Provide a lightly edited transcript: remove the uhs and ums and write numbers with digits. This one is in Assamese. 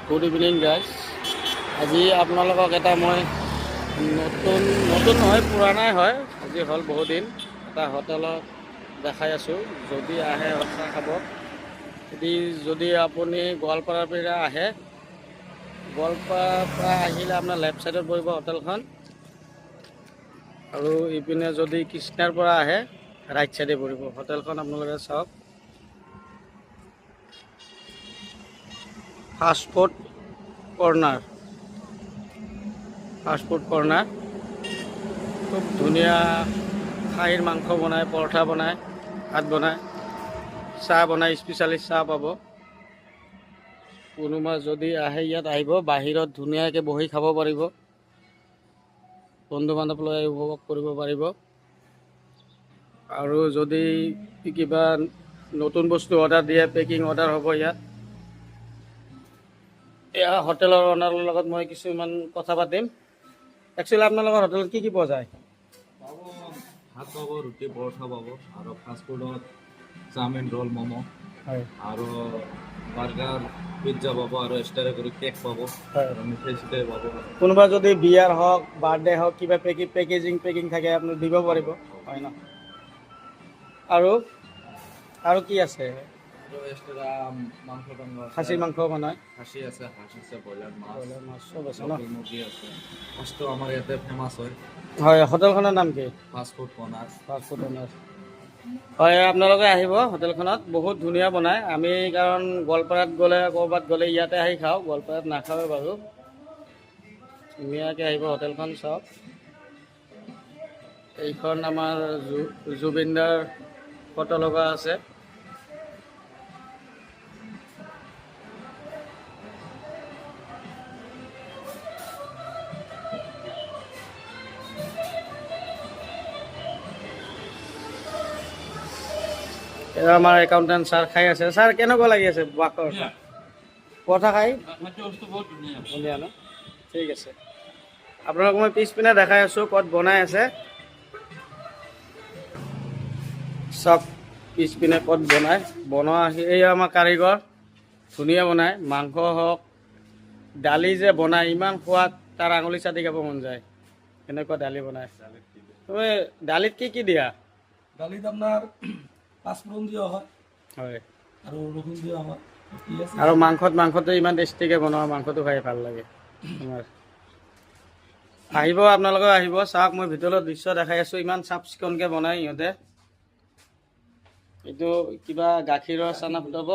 Good evening guys. আজি আপোনালোকক এটা মই নতুন নহয়, পুৰণাই হয়, আজি হ'ল বহু দিন এটা হোটেলত দেখাই আছোঁ। যদি আহে চাহ খাব। যদি আপুনি গোৱালপাৰাৰ পৰা আহে, গোৱালপাৰাৰ পৰা আহিলে আপোনাৰ লেফ্ট ছাইডত পৰিব হোটেলখন, আৰু ইপিনে যদি কৃষ্ণাৰ পৰা আহে ৰাইট ছাইডে পৰিব হোটেলখন। আপোনালোকে চাওক, ফাষ্টফুড কৰ্ণাৰ, খুব ধুনীয়া খাহীৰ মাংস বনায়, পৰঠা বনায়, ভাত বনায়, চাহ বনায়, স্পেচিয়েলি চাহ পাব। কোনোবা যদি আহে ইয়াত আহিব, বাহিৰত ধুনীয়াকৈ বহি খাব পাৰিব, বন্ধু বান্ধৱ লৈ উপভোগ কৰিব পাৰিব। আৰু যদি কিবা নতুন বস্তু অৰ্ডাৰ দিয়ে, পেকিং অৰ্ডাৰ হ'ব ইয়াত। এয়া হোটেলৰ অনাৰৰ লগত মই কিছুমান কথা পাতিম। একচুৱেলি আপোনালোকৰ হোটেলত কি পোৱা যায়? পাব, ভাত পাব, ৰুটি পৰঠা পাব, আৰু ফাষ্টফুডত চাওমিন, ৰোল, ম'ম' হয় আৰু বাৰ্গাৰ, পিজ্জা পাব, আৰু এক্সট্ৰা কৰি কেক পাব, হয়। আৰু মিঠাই চিঠাই পাব। কোনোবা যদি বিয়াৰ হওক, বাৰ্থডে হওক, কিবা পেকিং থাকে আপুনি দিব পাৰিব, হয় ন? আৰু কি আছে? আৰু এক্সট্ৰা মাংস আছে, খাচী মাংস বনায়, খাচী আছে, হাঁহ আছে, ব্ৰইলাৰ মাছ চব আছে ন? লোকেল মুৰ্গী আছে। ফাৰ্ষ্টটো আমাৰ ইয়াতে ফেমাছ হয় হয়, হোটেলখনৰ নাম কি? Fast food corner. ফাষ্টফুড অনাৰ। হয়, আপোনালোকে আহিব হোটেলখনত, বহুত ধুনীয়া বনায়। আমি কাৰণ গোৱালপাৰাত গ'লে, ক'ৰবাত গ'লে ইয়াতে আহি খাওঁ, গোৱালপাৰাত নাখাওঁৱে বাৰু। ধুনীয়াকৈ আহিব, হোটেলখন চাওক। এইখন আমাৰ জুবিনদাৰ ফটো লগা আছে। এয়া আমাৰ একাউণ্টেণ্ট ছাৰ খাই আছে। ছাৰ কেনেকুৱা লাগি আছে পৰঠা খাই? ধুনীয়া ন? ঠিক আছে, আপোনালোক মই পিছপিনে দেখাই আছোঁ ক'ত বনাই আছে। চব পিছপিনে ক'ত বনোৱা এই আমাৰ কাৰিকৰ, ধুনীয়া বনায়। মাংস হওক, দালি যে বনায় ইমান সোৱাদ, তাৰ আঙুলি চাটি খাব মন যায়, এনেকুৱা দালি বনায়। তুমি দালিত কি দিয়া? দালিত আপোনাৰ পাঁচফোৰণ দিয়া হয় হয়, আৰু ৰহুন দিয়া হয়। আৰু মাংসটো ইমান টেষ্টিকৈ বনোৱা, মাংসটো খাই ভাল লাগে তোমাৰ। আহিব, আপোনালোকে আহিব, চাওক। মই ভিতৰত দৃশ্য দেখাই আছোঁ, ইমান চাফ চিকুণকৈ বনায় সিহঁতে। এইটো কিবা গাখীৰৰ চানা ফুটাব।